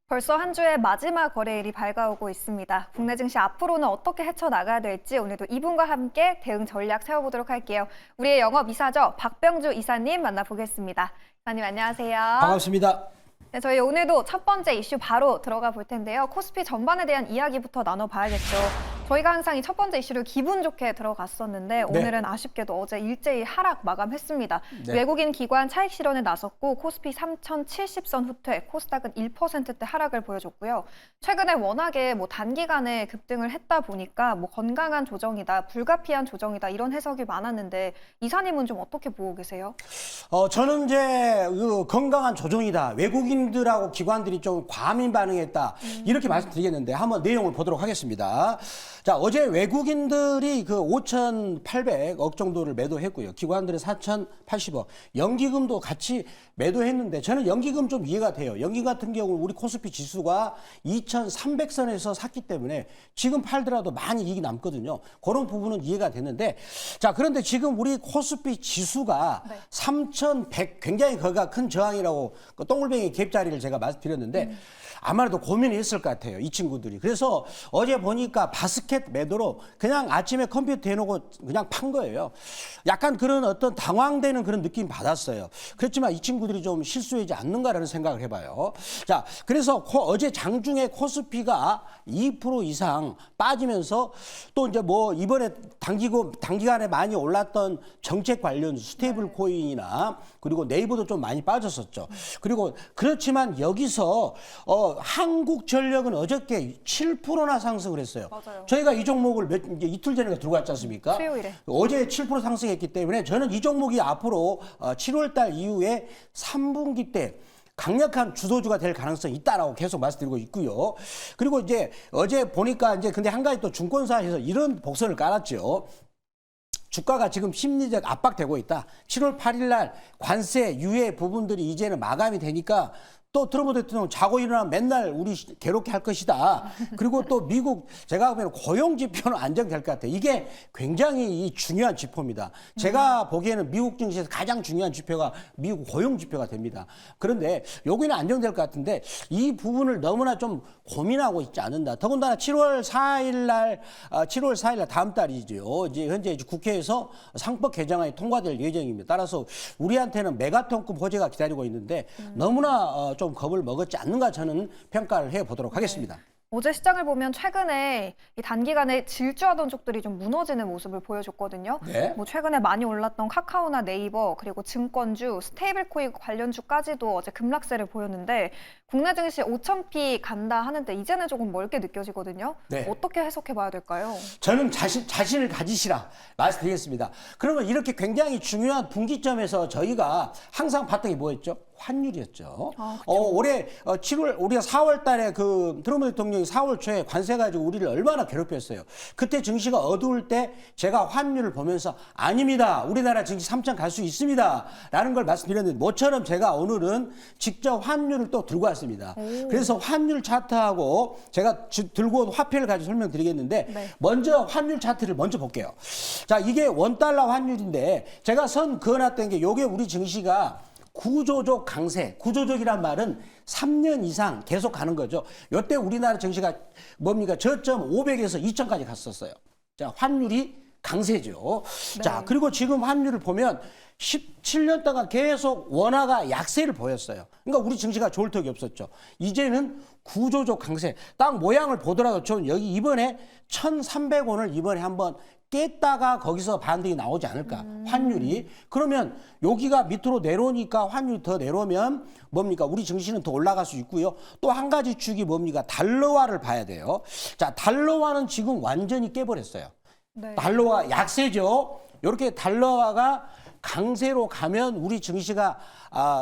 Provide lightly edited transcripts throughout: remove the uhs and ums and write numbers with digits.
벌써 한 주의 마지막 거래일이 밝아오고 있습니다. 국내 증시 앞으로는 어떻게 헤쳐나가야 될지 오늘도 이분과 함께 대응 전략 세워보도록 할게요. 우리의 영업 이사죠. 박병주 이사님 만나보겠습니다. 이사님 안녕하세요. 반갑습니다. 네, 저희 오늘도 첫 번째 이슈 바로 들어가 볼 텐데요. 코스피 전반에 대한 이야기부터 나눠봐야겠죠. 저희가 항상 이 첫 번째 이슈를 기분 좋게 들어갔었는데 오늘은 아쉽게도 어제 일제히 하락 마감했습니다. 네. 외국인 기관 차익 실현에 나섰고 코스피 3,070선 후퇴, 코스닥은 1%대 하락을 보여줬고요. 최근에 워낙에 단기간에 급등을 했다 보니까 건강한 조정이다, 불가피한 조정이다 이런 해석이 많았는데 이사님은 좀 어떻게 보고 계세요? 저는 이제 건강한 조정이다. 외국인들하고 기관들이 좀 과민 반응했다. 이렇게 말씀드리겠는데 한번 내용을 보도록 하겠습니다. 자, 어제 외국인들이 5,800억 정도를 매도했고요. 기관들은 4,080억. 연기금도 같이 매도했는데 저는 연기금 좀 이해가 돼요. 연기금 같은 경우는 우리 코스피 지수가 2,300선에서 샀기 때문에 지금 팔더라도 많이 이익이 남거든요. 그런 부분은 이해가 되는데 자, 그런데 지금 우리 코스피 지수가 3,100 굉장히 거기가 큰 저항이라고 동글뱅이 갭자리를 제가 말씀드렸는데 아마도 고민이 있을 것 같아요. 이 친구들이. 그래서 어제 보니까 바스켓 매도로 그냥 아침에 컴퓨터 해놓고 그냥 판 거예요. 약간 그런 어떤 당황되는 그런 느낌 받았어요. 그렇지만 이 친구들이 좀 실수하지 않는가라는 생각을 해봐요. 자, 그래서 어제 장중에 코스피가 2% 이상 빠지면서 또 이제 이번에 단기간에 많이 올랐던 정책 관련 스테이블 코인이나 그리고 네이버도 좀 많이 빠졌었죠. 그리고 그렇지만 여기서 한국전력은 어저께 7%나 상승을 했어요. 맞아요. 저희가 이 종목을 이제 이틀 전에 들고 왔지 않습니까? 수요일에. 어제 7% 상승했기 때문에 저는 이 종목이 앞으로 7월 달 이후에 3분기 때 강력한 주도주가 될 가능성이 있다라고 계속 말씀드리고 있고요. 그리고 이제 어제 보니까 이제 근데 한 가지 또 증권사에서 이런 복선을 깔았죠. 주가가 지금 심리적 압박되고 있다. 7월 8일 날 관세 유예 부분들이 이제는 마감이 되니까 또 트럼프 대통령 자고 일어나면 맨날 우리 괴롭게 할 것이다. 그리고 또 미국 제가 보면 고용 지표는 안정될 것 같아요. 이게 굉장히 중요한 지표입니다. 제가 보기에는 미국 증시에서 가장 중요한 지표가 미국 고용 지표가 됩니다. 그런데 여기는 안정될 것 같은데 이 부분을 너무나 좀 고민하고 있지 않는다. 더군다나 7월 4일 날 다음 달이죠. 이제 현재 국회에서 상법 개정안이 통과될 예정입니다. 따라서 우리한테는 메가톤급 호재가 기다리고 있는데 너무나 좀 겁을 먹었지 않는가 저는 평가를 해보도록 하겠습니다. 어제 시장을 보면 최근에 이 단기간에 질주하던 쪽들이 좀 무너지는 모습을 보여줬거든요. 네. 최근에 많이 올랐던 카카오나 네이버 그리고 증권주, 스테이블코인 관련주까지도 어제 급락세를 보였는데 국내 증시 5,000피 간다 하는데 이제는 조금 멀게 느껴지거든요. 네. 어떻게 해석해봐야 될까요? 저는 자신을 가지시라 말씀드리겠습니다. 그러면 이렇게 굉장히 중요한 분기점에서 저희가 항상 봤던 게 뭐였죠? 환율이었죠. 올해 우리가 4월 달에 트럼프 대통령이 4월 초에 관세 가지고 우리를 얼마나 괴롭혔어요. 그때 증시가 어두울 때 제가 환율을 보면서 아닙니다. 우리나라 증시 3천 갈 수 있습니다. 라는 걸 말씀드렸는데 모처럼 제가 오늘은 직접 환율을 또 들고 왔습니다. 그래서 환율 차트하고 제가 들고 온 화폐를 가지고 설명드리겠는데 먼저 환율 차트를 먼저 볼게요. 자, 이게 원달러 환율인데 제가 선 그어놨던 게 이게 우리 증시가 구조적 강세, 구조적이란 말은 3년 이상 계속 가는 거죠. 이때 우리나라 증시가 뭡니까? 저점 500에서 2000까지 갔었어요. 자, 환율이 강세죠. 네. 자, 그리고 지금 환율을 보면 17년 동안 계속 원화가 약세를 보였어요. 그러니까 우리 증시가 좋을 턱이 없었죠. 이제는 구조적 강세. 딱 모양을 보더라도 좀 여기 이번에 1,300원을 이번에 한번 깼다가 거기서 반등이 나오지 않을까. 환율이. 그러면 여기가 밑으로 내려오니까 환율이 더 내려오면 뭡니까? 우리 증시는 더 올라갈 수 있고요. 또 한 가지 축이 뭡니까? 달러화를 봐야 돼요. 자, 달러화는 지금 완전히 깨버렸어요. 네. 달러화 약세죠. 이렇게 달러화가 강세로 가면 우리 증시가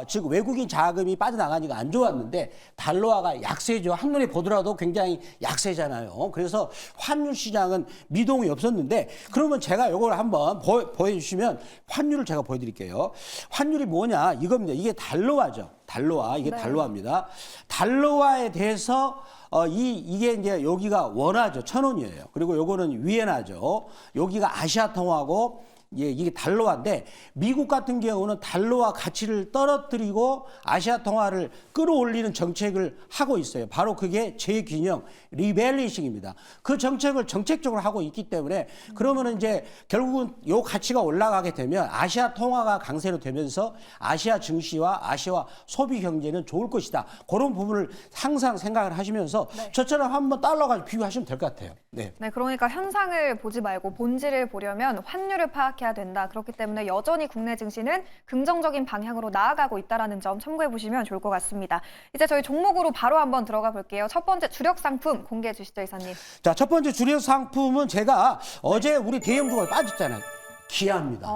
즉 외국인 자금이 빠져나가니까 안 좋았는데 달러화가 약세죠. 한눈에 보더라도 굉장히 약세잖아요. 그래서 환율 시장은 미동이 없었는데 그러면 제가 이걸 한번 보여주시면 환율을 제가 보여드릴게요. 환율이 뭐냐 이겁니다. 이게 달러화죠. 달러화 이게 달러화입니다. 달러화에 대해서 이게 이제 여기가 원화죠. 1,000원이에요. 그리고 요거는 위엔화죠. 여기가 아시아통화고 이게 달러화인데 미국 같은 경우는 달러화 가치를 떨어뜨리고 아시아 통화를 끌어올리는 정책을 하고 있어요. 바로 그게 재균형, 리밸런싱입니다. 그 정책을 정책적으로 하고 있기 때문에 그러면은 이제 결국은 요 가치가 올라가게 되면 아시아 통화가 강세로 되면서 아시아 증시와 아시아 소비 경제는 좋을 것이다. 그런 부분을 항상 생각을 하시면서 저처럼 한번 달러가 비교하시면 될 것 같아요. 네. 네, 그러니까 현상을 보지 말고 본질을 보려면 환율을 파악해야 된다. 그렇기 때문에 여전히 국내 증시는 긍정적인 방향으로 나아가고 있다는 점 참고해 보시면 좋을 것 같습니다. 이제 저희 종목으로 바로 한번 들어가 볼게요. 첫 번째 주력 상품 공개해 주시죠, 이사님. 자, 첫 번째 주력 상품은 제가 어제 우리 대형주가 빠졌잖아요. 기아입니다.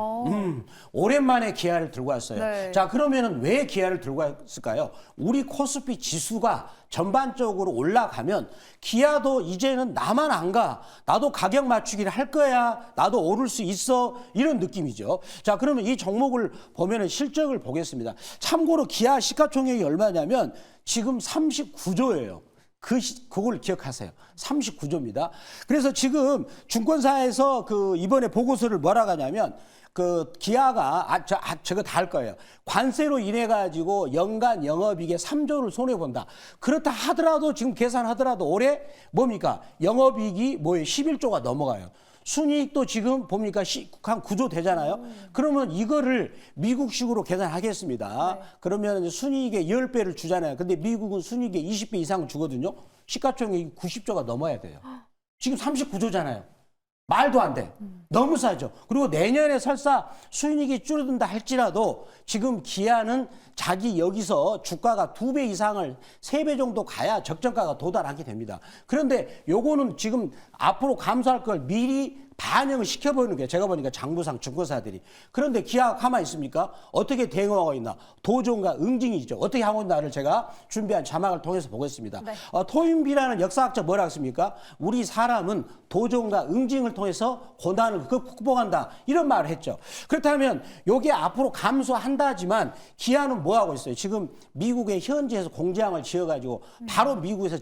오랜만에 기아를 들고 왔어요. 네. 자, 그러면은 왜 기아를 들고 왔을까요? 우리 코스피 지수가 전반적으로 올라가면 기아도 이제는 나만 안 가. 나도 가격 맞추기를 할 거야. 나도 오를 수 있어. 이런 느낌이죠. 자, 그러면 이 종목을 보면은 실적을 보겠습니다. 참고로 기아 시가총액이 얼마냐면 지금 39조예요. 그걸 기억하세요. 39조입니다. 그래서 지금 증권사에서 이번에 보고서를 뭐라고 하냐면 기아가 저거 다 할 거예요. 관세로 인해 가지고 연간 영업이익에 3조를 손해 본다. 그렇다 하더라도 지금 계산하더라도 올해 뭡니까? 영업이익이 11조가 넘어가요. 순이익도 지금 봅니까? 한 9조 되잖아요. 그러면 이거를 미국식으로 계산하겠습니다. 네. 그러면 이제 순이익의 10배를 주잖아요. 근데 미국은 순이익의 20배 이상 주거든요. 시가총액이 90조가 넘어야 돼요. 지금 39조잖아요. 말도 안 돼. 너무 싸죠. 그리고 내년에 설사 수익이 줄어든다 할지라도 지금 기아는 자기 여기서 주가가 2배 이상을 3배 정도 가야 적정가가 도달하게 됩니다. 그런데 요거는 지금 앞으로 감소할 걸 미리 반영을 시켜보는 게 제가 보니까 장부상 증권사들이. 그런데 기아가 가만히 있습니까? 어떻게 대응하고 있나? 도전과 응징이죠. 어떻게 하고 있나를 제가 준비한 자막을 통해서 보겠습니다. 네. 토인비라는 역사학자 뭐라고 했습니까? 우리 사람은 도전과 응징을 통해서 고난을 극복한다. 이런 말을 했죠. 그렇다면 요게 앞으로 감소한다지만 기아는 뭐 하고 있어요? 지금 미국의 현지에서 공장을 지어가지고 바로 미국에서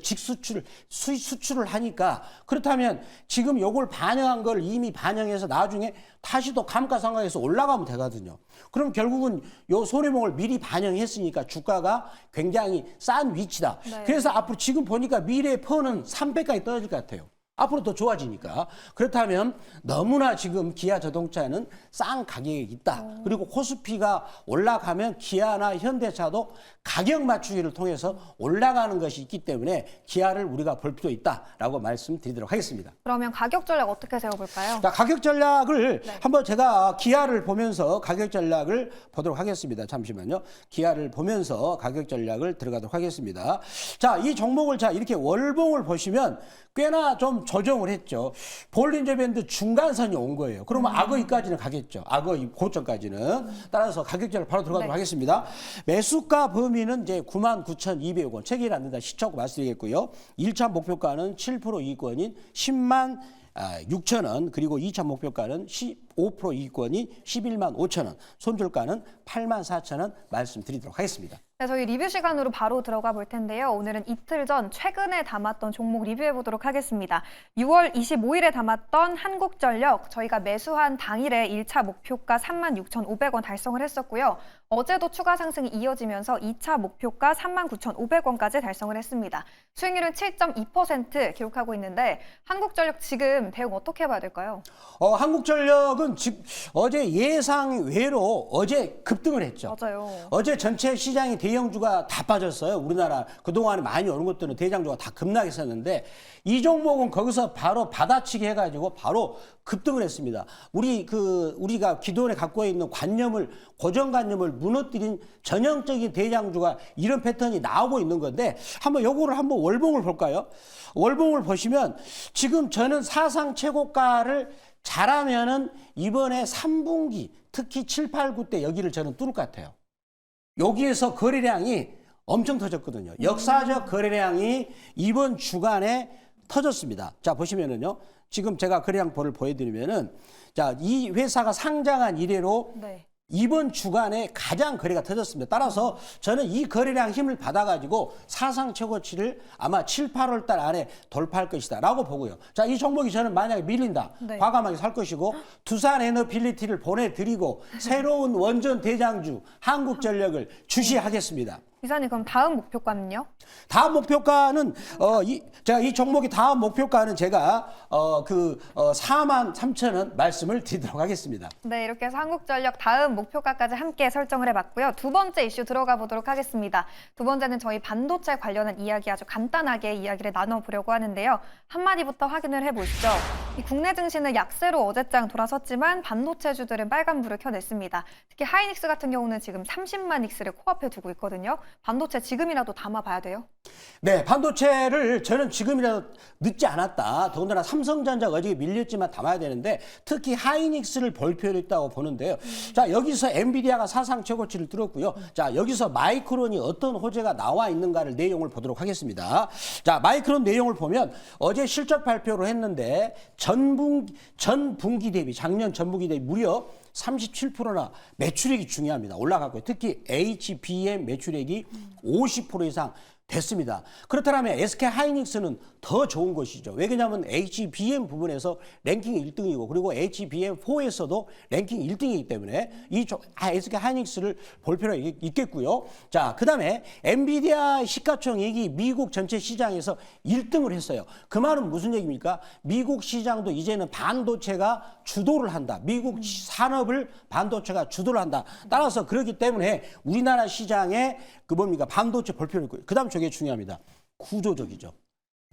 수출을 하니까 그렇다면 지금 요걸 반영한 걸 이미 반영해서 나중에 다시 또 감가상각에서 올라가면 되거든요. 그럼 결국은 요 손해보험을 미리 반영했으니까 주가가 굉장히 싼 위치다. 네. 그래서 앞으로 지금 보니까 미래의 퍼는 3배까지 떨어질 것 같아요. 앞으로 더 좋아지니까. 그렇다면 너무나 지금 기아 자동차는 싼 가격에 있다. 그리고 코스피가 올라가면 기아나 현대차도 가격 맞추기를 통해서 올라가는 것이 있기 때문에 기아를 우리가 볼 필요 있다라고 말씀드리도록 하겠습니다. 그러면 가격 전략 어떻게 세워볼까요? 자, 가격 전략을 한번 제가 기아를 보면서 가격 전략을 보도록 하겠습니다. 잠시만요. 기아를 보면서 가격 전략을 들어가도록 하겠습니다. 자, 이 종목을 이렇게 월봉을 보시면 꽤나 좀 조정을 했죠. 볼린저 밴드 중간선이 온 거예요. 그러면 악어이까지는 가겠죠. 악어이 고점까지는. 따라서 가격 전략 바로 들어가도록 하겠습니다. 매수가 범위는 이제 99,200원. 체결이 안 된다. 시초고 말씀드리겠고요. 1차 목표가는 7% 이익권인 10만 6천원, 그리고 2차 목표가는 15% 이익권이 11만 5천원, 손절가는 8만 4천원 말씀드리도록 하겠습니다. 네, 저희 리뷰 시간으로 바로 들어가 볼 텐데요. 오늘은 이틀 전 최근에 담았던 종목 리뷰해 보도록 하겠습니다. 6월 25일에 담았던 한국전력, 저희가 매수한 당일에 1차 목표가 36,500원 달성을 했었고요. 어제도 추가 상승이 이어지면서 2차 목표가 39,500원까지 달성을 했습니다. 수익률은 7.2% 기록하고 있는데 한국전력 지금 대응 어떻게 봐야 될까요? 한국전력은 어제 예상 외로 어제 급등을 했죠. 맞아요. 어제 전체 시장이 대형주가 다 빠졌어요. 우리나라 그동안에 많이 오른 것들은 대장주가 다 급락했었는데 이 종목은 거기서 바로 받아치기 해가지고 바로 급등을 했습니다. 우리가 기존에 갖고 있는 고정관념을 무너뜨린 전형적인 대장주가 이런 패턴이 나오고 있는 건데 요거를 한번 월봉을 볼까요? 월봉을 보시면 지금 저는 사상 최고가를 잘하면은 이번에 3분기 특히 7, 8, 9때 여기를 저는 뚫을 것 같아요. 여기에서 거래량이 엄청 터졌거든요. 역사적 거래량이 이번 주간에 터졌습니다. 자, 보시면은요. 지금 제가 거래량 보여드리면은 자, 이 회사가 상장한 이래로 네. 이번 주간에 가장 거래가 터졌습니다. 따라서 저는 이 거래량 힘을 받아가지고 사상 최고치를 아마 7, 8월 달 안에 돌파할 것이다 라고 보고요. 자, 이 종목이 저는 만약에 밀린다. 네. 과감하게 살 것이고 두산 에너빌리티를 보내드리고 새로운 원전 대장주 한국전력을 주시하겠습니다. 이사님 그럼 다음 목표가는요? 다음 목표가는 제가 이 종목의 다음 목표가는 제가 43,000원 말씀을 드리도록 하겠습니다. 네, 이렇게 해서 한국전력 다음 목표가까지 함께 설정을 해봤고요. 두 번째 이슈 들어가 보도록 하겠습니다. 두 번째는 저희 반도체 관련한 이야기 아주 간단하게 이야기를 나눠보려고 하는데요. 한마디부터 확인을 해보시죠. 이 국내 증시는 약세로 어제장 돌아섰지만 반도체주들은 빨간불을 켜냈습니다. 특히 하이닉스 같은 경우는 지금 30만 익스를 코앞에 두고 있거든요. 반도체 지금이라도 담아봐야 돼요. 네, 반도체를 저는 지금이라도 늦지 않았다. 더군다나 삼성전자가 어저께 밀렸지만 담아야 되는데 특히 하이닉스를 볼 필요가 있다고 보는데요. 자, 여기서 엔비디아가 사상 최고치를 뚫었고요. 자, 여기서 마이크론이 어떤 호재가 나와 있는가를 내용을 보도록 하겠습니다. 자, 마이크론 내용을 보면 어제 실적 발표를 했는데 전분기 대비 작년 전분기 대비 무려 37%나 매출액이 중요합니다. 올라갔고요. 특히 HBM 매출액이 50% 이상 됐습니다. 그렇다면 SK 하이닉스는 더 좋은 것이죠. 왜냐하면 HBM 부분에서 랭킹 1등이고 그리고 HBM4에서도 랭킹 1등이기 때문에 이 SK 하이닉스를 볼 필요가 있겠고요. 자, 그다음에 엔비디아 시가총액이 미국 전체 시장에서 1등을 했어요. 그 말은 무슨 얘기입니까? 미국 시장도 이제는 반도체가 주도를 한다. 미국 산업을 반도체가 주도를 한다. 따라서 그렇기 때문에 우리나라 시장에 반도체 볼 필요가 있고요. 그다음 저게 중요합니다. 구조적이죠.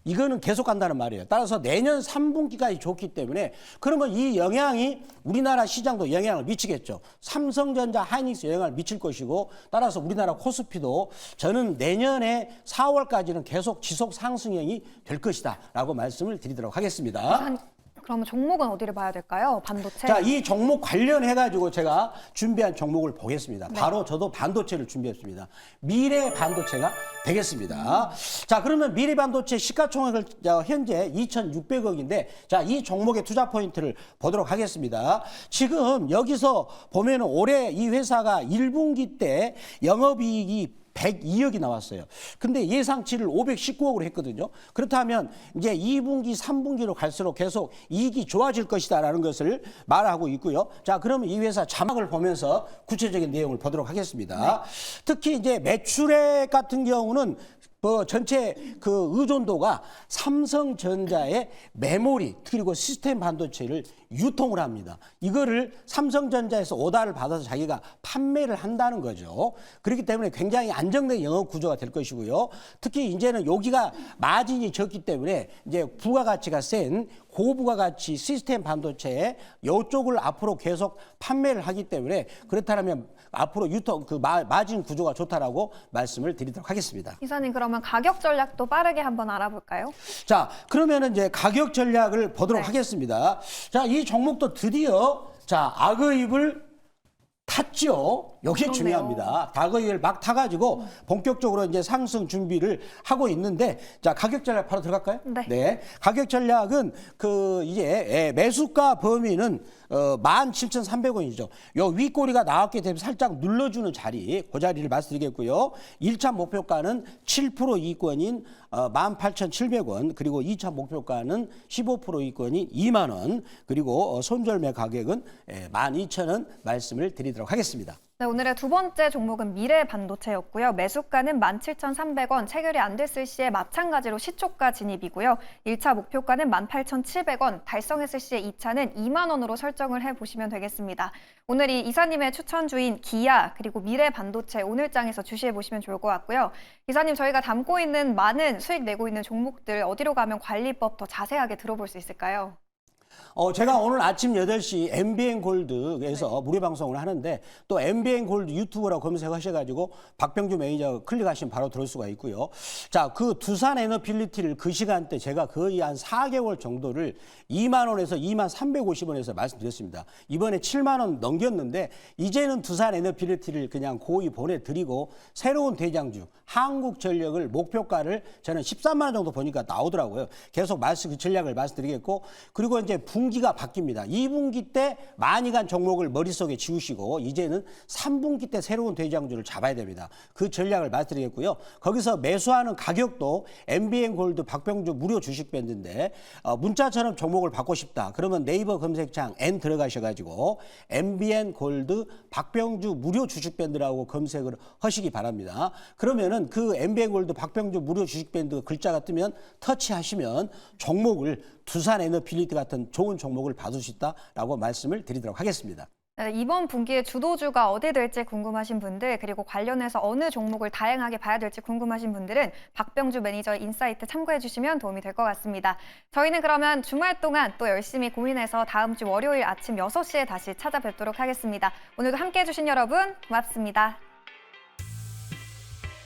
이거는 계속 간다는 말이에요. 따라서 내년 3분기까지 좋기 때문에 그러면 이 영향이 우리나라 시장도 영향을 미치겠죠. 삼성전자, 하이닉스 영향을 미칠 것이고 따라서 우리나라 코스피도 저는 내년에 4월까지는 계속 지속 상승형이 될 것이다 라고 말씀을 드리도록 하겠습니다. 그러면 종목은 어디를 봐야 될까요? 반도체? 자, 이 종목 관련해가지고 제가 준비한 종목을 보겠습니다. 네. 바로 저도 반도체를 준비했습니다. 미래 반도체가 되겠습니다. 자, 그러면 미래 반도체 시가총액을 현재 2,600억인데 자, 이 종목의 투자 포인트를 보도록 하겠습니다. 지금 여기서 보면은 올해 이 회사가 1분기 때 영업이익이 102억이 나왔어요. 근데 예상치를 519억으로 했거든요. 그렇다면 이제 2분기, 3분기로 갈수록 계속 이익이 좋아질 것이다라는 것을 말하고 있고요. 자, 그러면 이 회사 자막을 보면서 구체적인 내용을 보도록 하겠습니다. 네. 특히 이제 매출액 같은 경우는 전체 의존도가 삼성전자의 메모리 그리고 시스템 반도체를 유통을 합니다. 이거를 삼성전자에서 오다를 받아서 자기가 판매를 한다는 거죠. 그렇기 때문에 굉장히 안정된 영업 구조가 될 것이고요. 특히 이제는 여기가 마진이 적기 때문에 이제 부가가치가 센 고부가가치 시스템 반도체 이쪽을 앞으로 계속 판매를 하기 때문에 그렇다면 앞으로 유통 마진 구조가 좋다라고 말씀을 드리도록 하겠습니다. 이사님 그러면 가격 전략도 빠르게 한번 알아볼까요? 자, 그러면은 이제 가격 전략을 보도록 하겠습니다. 자, 이 종목도 드디어 악의입을 탔죠. 이게 그렇네요. 중요합니다. 악의입을 막 타가지고 본격적으로 이제 상승 준비를 하고 있는데 자, 가격 전략 바로 들어갈까요? 네. 가격 전략은 이제 매수가 범위는 17,300원이죠. 요 윗꼬리가 나왔기 때문에 살짝 눌러주는 자리, 그 자리를 말씀드리겠고요. 1차 목표가는 7% 이익권인 18,700원, 그리고 2차 목표가는 15% 이익권인 2만 원, 그리고 손절매 가격은 12,000원 말씀을 드리도록 하겠습니다. 네, 오늘의 두 번째 종목은 미래 반도체였고요. 매수가는 17,300원, 체결이 안 됐을 시에 마찬가지로 시초가 진입이고요. 1차 목표가는 18,700원, 달성했을 시에 2차는 2만 원으로 설정을 해보시면 되겠습니다. 오늘 이 이사님의 추천주인 기아 그리고 미래 반도체 오늘장에서 주시해보시면 좋을 것 같고요. 이사님 저희가 담고 있는 많은 수익 내고 있는 종목들 어디로 가면 관리법 더 자세하게 들어볼 수 있을까요? 제가 오늘 아침 8시 MBN 골드에서 무료 방송을 하는데 또 MBN 골드 유튜브라고 검색하셔가지고 박병주 매니저 클릭하시면 바로 들을 수가 있고요. 자, 그 두산 에너빌리티를 그 시간대 제가 거의 한 4개월 정도를 2만 원에서 2만 350원에서 말씀드렸습니다. 이번에 7만 원 넘겼는데 이제는 두산 에너빌리티를 그냥 고이 보내드리고 새로운 대장주 한국전력을 목표가를 저는 13만 원 정도 보니까 나오더라고요. 계속 그 전략을 말씀드리겠고 그리고 이제 분기가 바뀝니다. 2분기 때 많이 간 종목을 머릿속에 지우시고 이제는 3분기 때 새로운 대장주를 잡아야 됩니다. 그 전략을 말씀드리겠고요. 거기서 매수하는 가격도 MBN 골드 박병주 무료 주식 밴드인데 문자처럼 종목을 받고 싶다. 그러면 네이버 검색창 N 들어가셔가지고 MBN 골드 박병주 무료 주식 밴드라고 검색을 하시기 바랍니다. 그러면은 그 MBN 골드 박병주 무료 주식 밴드 글자가 뜨면 터치하시면 종목을 두산 에너필리티 같은 좋은 종목을 받을 수 있다라고 말씀을 드리도록 하겠습니다. 네, 이번 분기에 주도주가 어디 될지 궁금하신 분들, 그리고 관련해서 어느 종목을 다양하게 봐야 될지 궁금하신 분들은 박병주 매니저 인사이트 참고해 주시면 도움이 될 것 같습니다. 저희는 그러면 주말 동안 또 열심히 고민해서 다음 주 월요일 아침 6시에 다시 찾아뵙도록 하겠습니다. 오늘도 함께해 주신 여러분 고맙습니다.